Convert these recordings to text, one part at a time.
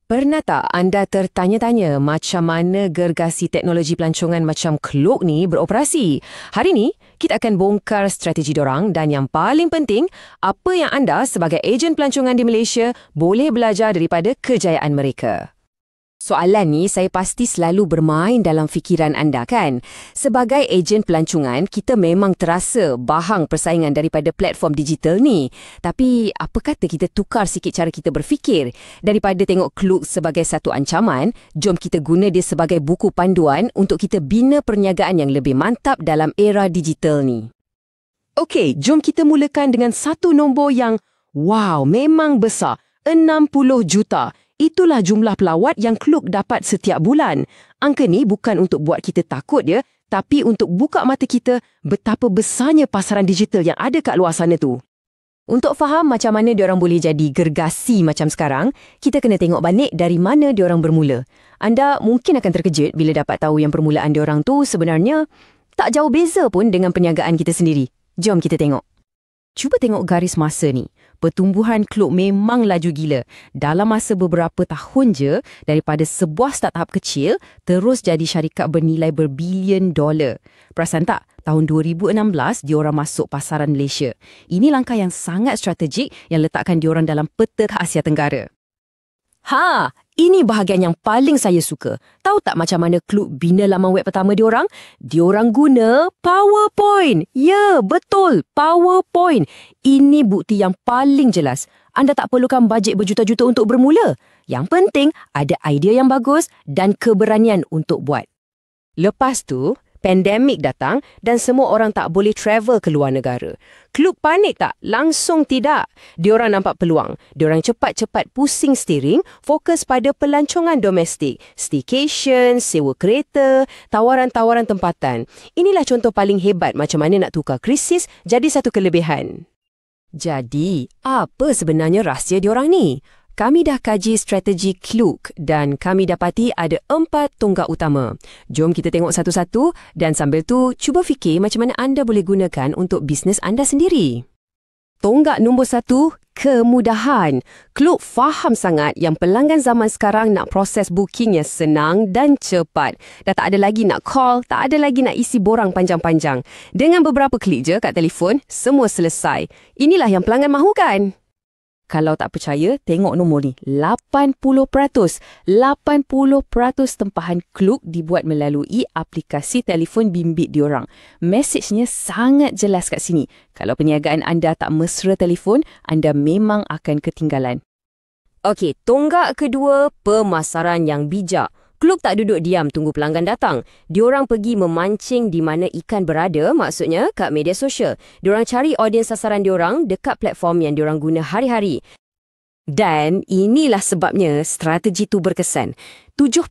Pernah tak anda tertanya-tanya macam mana gergasi teknologi pelancongan macam Klook ni beroperasi? Hari ni, kita akan bongkar strategi dorang dan yang paling penting, apa yang anda sebagai ejen pelancongan di Malaysia boleh belajar daripada kejayaan mereka. Soalan ni saya pasti selalu bermain dalam fikiran anda kan? Sebagai ejen pelancongan, kita memang terasa bahang persaingan daripada platform digital ni. Tapi apa kata kita tukar sikit cara kita berfikir? Daripada tengok Klook sebagai satu ancaman, jom kita guna dia sebagai buku panduan untuk kita bina perniagaan yang lebih mantap dalam era digital ni. Okey, jom kita mulakan dengan satu nombor yang wow, memang besar. 60 juta. Itulah jumlah pelawat yang Klook dapat setiap bulan. Angka ni bukan untuk buat kita takut ya, tapi untuk buka mata kita betapa besarnya pasaran digital yang ada kat luar sana tu. Untuk faham macam mana diorang boleh jadi gergasi macam sekarang, kita kena tengok balik dari mana diorang bermula. Anda mungkin akan terkejut bila dapat tahu yang permulaan diorang tu sebenarnya tak jauh beza pun dengan perniagaan kita sendiri. Jom kita tengok. Cuba tengok garis masa ni. Pertumbuhan Klook memang laju gila. Dalam masa beberapa tahun je, daripada sebuah startup kecil, terus jadi syarikat bernilai berbilion dolar. Perasan tak? Tahun 2016, diorang masuk pasaran Malaysia. Ini langkah yang sangat strategik yang letakkan diorang dalam peta Asia Tenggara. Ini bahagian yang paling saya suka. Tahu tak macam mana Klook bina laman web pertama diorang? Diorang guna PowerPoint. Ya, betul. PowerPoint. Ini bukti yang paling jelas. Anda tak perlukan bajet berjuta-juta untuk bermula. Yang penting, ada idea yang bagus dan keberanian untuk buat. Lepas tu, pandemik datang dan semua orang tak boleh travel ke luar negara. Klook panik tak? Langsung tidak. Diorang nampak peluang. Diorang cepat-cepat pusing steering, fokus pada pelancongan domestik, staycation, sewa kereta, tawaran-tawaran tempatan. Inilah contoh paling hebat macam mana nak tukar krisis jadi satu kelebihan. Jadi, apa sebenarnya rahsia diorang ni? Kami dah kaji strategi Klook dan kami dapati ada 4 tonggak utama. Jom kita tengok satu-satu dan sambil tu cuba fikir macam mana anda boleh gunakan untuk bisnes anda sendiri. Tonggak nombor 1, kemudahan. Klook faham sangat yang pelanggan zaman sekarang nak proses bookingnya senang dan cepat. Dah tak ada lagi nak call, tak ada lagi nak isi borang panjang-panjang. Dengan beberapa klik je kat telefon, semua selesai. Inilah yang pelanggan mahukan. Kalau tak percaya, tengok nombor ni. 80% tempahan Klook dibuat melalui aplikasi telefon bimbit diorang. Mesejnya sangat jelas kat sini. Kalau perniagaan anda tak mesra telefon, anda memang akan ketinggalan. Okey, tonggak kedua, pemasaran yang bijak. Klook tak duduk diam tunggu pelanggan datang. Diorang pergi memancing di mana ikan berada, maksudnya kat media sosial. Diorang cari audiens sasaran diorang dekat platform yang diorang guna hari-hari. Dan inilah sebabnya strategi tu berkesan. 70%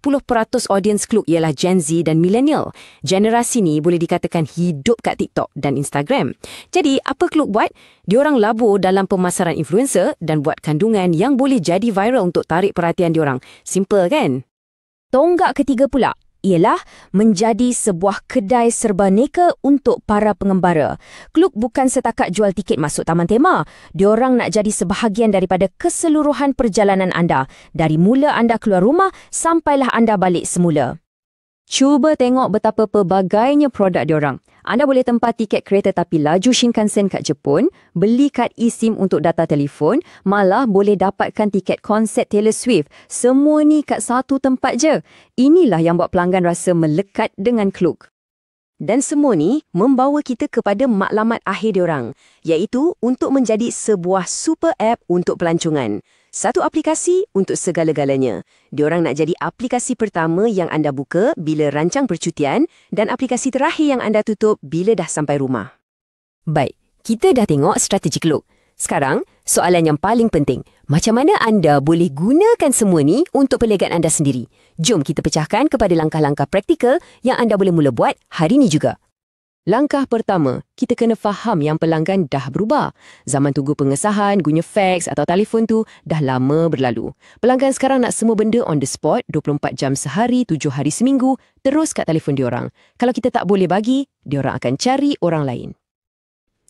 audiens Klook ialah Gen Z dan millennial. Generasi ni boleh dikatakan hidup kat TikTok dan Instagram. Jadi, apa Klook buat? Diorang labur dalam pemasaran influencer dan buat kandungan yang boleh jadi viral untuk tarik perhatian diorang. Simple kan? Tonggak ketiga pula ialah menjadi sebuah kedai serba neka untuk para pengembara. Klook bukan setakat jual tiket masuk taman tema. Diorang nak jadi sebahagian daripada keseluruhan perjalanan anda. Dari mula anda keluar rumah sampailah anda balik semula. Cuba tengok betapa pelbagainya produk diorang. Anda boleh tempah tiket kereta tapi laju Shinkansen kat Jepun, beli kad eSIM untuk data telefon, malah boleh dapatkan tiket konsert Taylor Swift. Semua ni kat satu tempat je. Inilah yang buat pelanggan rasa melekat dengan Klook. Dan semua ni membawa kita kepada matlamat akhir diorang, iaitu untuk menjadi sebuah super app untuk pelancongan. Satu aplikasi untuk segala-galanya. Diorang nak jadi aplikasi pertama yang anda buka bila rancang percutian dan aplikasi terakhir yang anda tutup bila dah sampai rumah. Baik, kita dah tengok strategi Klook. Sekarang, soalan yang paling penting. Macam mana anda boleh gunakan semua ni untuk perniagaan anda sendiri? Jom kita pecahkan kepada langkah-langkah praktikal yang anda boleh mula buat hari ni juga. Langkah pertama, kita kena faham yang pelanggan dah berubah. Zaman tunggu pengesahan, guna fax atau telefon tu dah lama berlalu. Pelanggan sekarang nak semua benda on the spot, 24 jam sehari, 7 hari seminggu, terus kat telefon diorang. Kalau kita tak boleh bagi, diorang akan cari orang lain.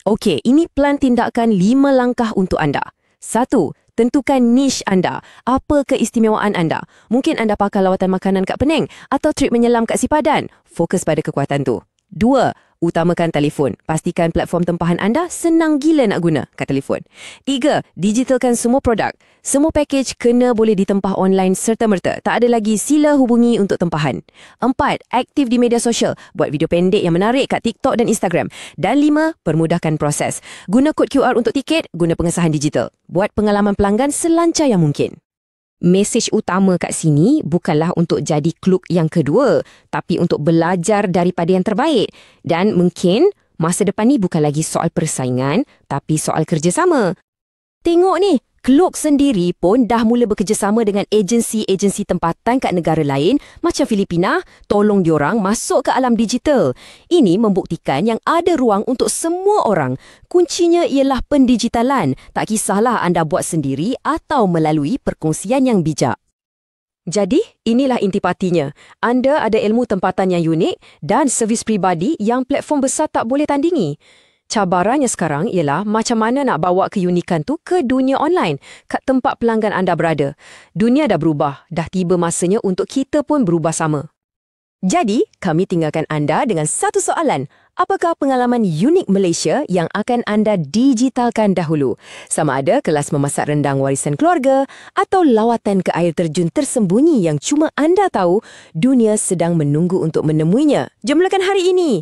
Okey, ini plan tindakan 5 langkah untuk anda. 1. Tentukan niche anda. Apa keistimewaan anda? Mungkin anda pakai lawatan makanan kat Penang atau trip menyelam kat Sipadan. Fokus pada kekuatan tu. 2. Utamakan telefon. Pastikan platform tempahan anda senang gila nak guna kat telefon. 3. Digitalkan semua produk. Semua pakej kena boleh ditempah online serta-merta. Tak ada lagi sila hubungi untuk tempahan. 4. Aktif di media sosial. Buat video pendek yang menarik kat TikTok dan Instagram. Dan 5. Permudahkan proses. Guna kod QR untuk tiket, guna pengesahan digital. Buat pengalaman pelanggan selancar yang mungkin. Mesej utama kat sini bukanlah untuk jadi kluk yang kedua, tapi untuk belajar daripada yang terbaik. Dan mungkin masa depan ni bukan lagi soal persaingan, tapi soal kerjasama. Tengok ni, Klook sendiri pun dah mula bekerjasama dengan agensi-agensi tempatan kat negara lain macam Filipina, tolong diorang masuk ke alam digital. Ini membuktikan yang ada ruang untuk semua orang. Kuncinya ialah pendigitalan. Tak kisahlah anda buat sendiri atau melalui perkongsian yang bijak. Jadi, inilah intipatinya. Anda ada ilmu tempatan yang unik dan servis peribadi yang platform besar tak boleh tandingi. Cabarannya sekarang ialah macam mana nak bawa keunikan tu ke dunia online, kat tempat pelanggan anda berada. Dunia dah berubah, dah tiba masanya untuk kita pun berubah sama. Jadi, kami tinggalkan anda dengan satu soalan. Apakah pengalaman unik Malaysia yang akan anda digitalkan dahulu? Sama ada kelas memasak rendang warisan keluarga atau lawatan ke air terjun tersembunyi yang cuma anda tahu, dunia sedang menunggu untuk menemuinya. Jom mulakan hari ini!